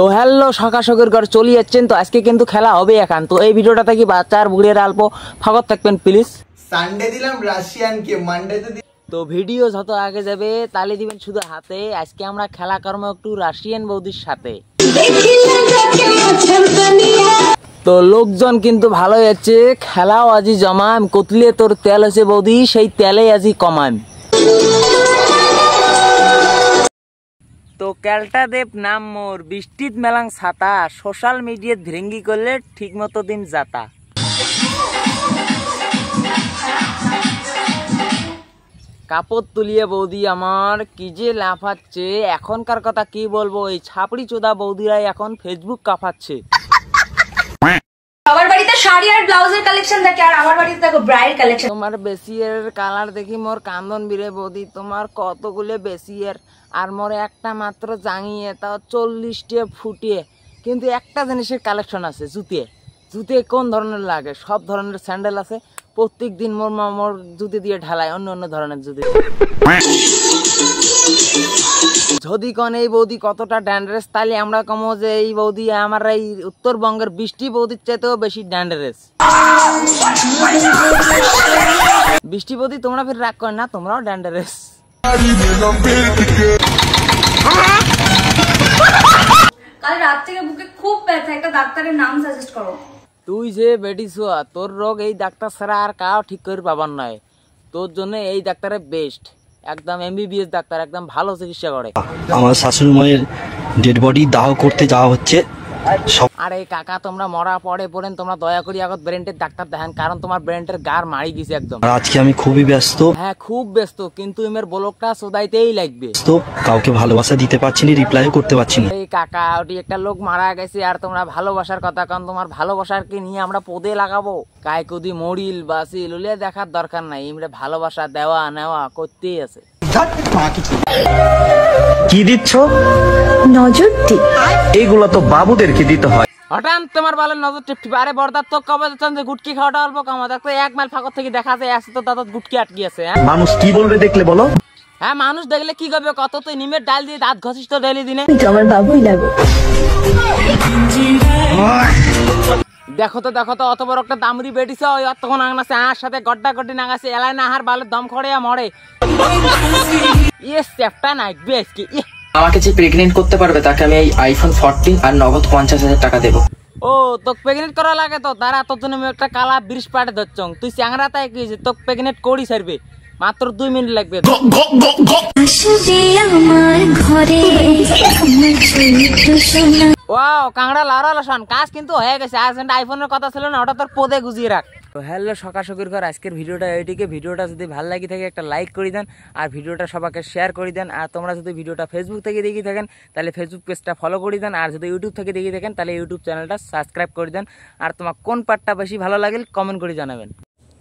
তো হ্যালো সকাশকের ঘর চলে যাচ্ছেন। তো আজকে কিন্তু খেলা হবে এখন। তো এই ভিডিওটা থেকে বাচ্চা আর বুড়ির অল্প ফাগত থাকবেন প্লিজ। সানডে দিলাম রাশিয়ানকে, মানডেতে তো ভিডিও যত আগে যাবে তালে দিবেন শুধু হাতে। আজকে আমরা খেলা করবো একটু রাশিয়ান বৌদির সাথে। তো লোকজন কিন্তু ভালো যাচ্ছে, খেলাও আজি জমাম। কতলে তোর তেল আছে বৌদি, সেই তেলে আজি কমাম। তো ক্যালটা দেব নাম মোর, বৃষ্টিত মেলাং ছাতা, সোশ্যাল মিডিয়া ধ্রেঙ্গি করলে ঠিক মতো দিন যাতা। কাপড় তুলিয়ে বৌদি আমার কি যে লাফাচ্ছে, এখনকার কথা কি বলবো, এই ছাপড়ি চোদা বৌদিরাই এখন ফেসবুক কাঁপাচ্ছে। আমার বাড়িতে শাড়ি আর ব্লাউজের কালেকশন থাকে, আর আমার বাড়িতে দেখো ব্রাইড কালেকশন। তোমার বেশি এর কালার দেখি মোর কান্দন বিরে বৌদি, তোমার কতগুলো বেশি এর, আর মোর একটা মাত্র জাঙিয়ে, তাও 40টা ফুটিয়ে। কিন্তু একটা জিনিসের কালেকশন আছে, জুতে কোন ধরনের লাগে, সব ধরনের স্যান্ডেল আছে। প্রত্যেক দিন মোর মা মোর জুতি দিয়ে ঢালায় অন্য অন্য ধরনের জুতি। যদি কোন এই বৌদি কতটা ড্যান্ডারেস, তাহলে আমরা কমো যে এই বৌদি আমার এই উত্তরবঙ্গের বৃষ্টি বৌদির চাইতেও বেশি ড্যান্ডারেস। বৃষ্টি বৌদি তোমরা ফির রাগ কর না, তোমরাও ড্যান্ডারেস। কাল রাত থেকে বুকে খুব ব্যথা, একটা ডাক্তারের নাম সাজেস্ট করো। তুই যে বেটি ছোয়া, তোর রোগ এই ডাক্তার ছাড়া আর কাও ঠিক করে পাবার নয়। তোর জন্য এই ডাক্তারের বেস্ট, একদম এমবিবিএস ডাক্তার, একদম ভালো চিকিৎসা করে। আমার শাশুড়ি মায়ের ডেড বডি দাহ করতে যাওয়া হচ্ছে। আর এই কাকা তোমরা মরা পড়ে পড়েন, তোমরা দয়া করি আগত ব্রেনের ডাক্তার দেখেন, কারণ তোমার ব্রেনের গার মারি গেছে একদম। আর আজকে আমি খুবই ব্যস্ত। হ্যাঁ খুব ব্যস্ত, কিন্তু এমের ব্লকটা সোদাইতেই লাগবে। তো কাউকে ভালোবাসা দিতে পারছি না, রিপ্লাইও করতে পারছি না। এই কাকা ওটি একটা লোক মারা গেছে, আর তোমরা ভালোবাসার কথা, কারণ তোমার ভালোবাসার কে নিয়ে আমরা পদে লাগাবো। কায় কদি মরিল বাসিল উলিয়ে দেখার দরকার নাই, এমনি ভালোবাসা দেওয়া নেওয়া করতেই আছে। কি দিচ্ছ? নজর দিই। এইগুলো তো বাবুদেরকে দিতে হয়। হঠাৎ তোমার বলেন নজর টিপটি, আরে বর্দার তো কবে যাচ্ছেন যে গুটকি খাওয়াটা অল্প কামা, দেখো 1 মাইল ফাঁকর থেকে দেখা যায় আছে, তো দাদা গুটকি আটকে আছে। মানুষ কি বলবে দেখলে বলো? হ্যাঁ মানুষ দেখলে কি করবে কত, তুই নিমের ডাল দিয়ে দাঁত ঘষিস তো ডেলি দিনে। আমার বাবুই লাগো। দেখো তো অত বড় একটা দামরি বেটিছে, ওই তখন আংনাছে আর সাথে গড্ডা গড্ডি নাগাছে, এলাই না আহার বালের দম খড়ে মরে। ইয়ে সেফটা নাইটবে আজকে। আমাকে যে প্রেগনেন্ট করতে পারবে তাকে আমি এই আইফোন 14 আর নগদ 50,000 টাকা দেবো। ও তোকে প্রেগনেন্ট করা লাগে, তো তারা তোর জন্য আমি একটা কালা ব্রিজ পাটে ধরছং। তুই চ্যাংরা তাই কি তোকে প্রেগনেন্ট করি সারবে, মাত্র 2 মিনিট লাগবে। ওয়াও কাংড়া লারা লসান কাজ কিন্তু হয়ে গেছে। আর্জেন্ট আইফোনের কথা ছিল না, ওটা তোর পদে গুজিয়ে রাখ। তো হ্যালো সকাশকের ঘর, আজকের ভিডিওটা এইটিকে। ভিডিওটা যদি ভালো লাগে থাকে একটা লাইক করে দেন, আর ভিডিওটা সবাইকে শেয়ার করে দেন। আর তোমরা যদি ভিডিওটা ফেসবুক থেকে দেখে থাকেন তাহলে ফেসবুক পেজটা ফলো করে দেন, আর যদি ইউটিউব থেকে দেখে থাকেন তাহলে ইউটিউব চ্যানেলটা সাবস্ক্রাইব করে দেন। আর তোমার কোন পার্টটা বেশি ভালো লাগে কমেন্ট করে জানাবেন।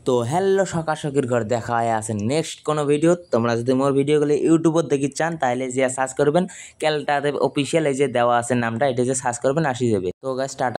তো হ্যালো সকাশকের ঘর, দেখা হয় আছে নেক্সট কোনো ভিডিও। তোমরা যদি মোর ভিডিওগুলো ইউটিউবত দেখি চান তাহলে যে সার্চ করবেন ক্যালটা দেব অফিসিয়াল, এই যে দেওয়া আছে নামটা, এটা যে সার্চ করবেন আসি যাবে। তো গাইস টাটা।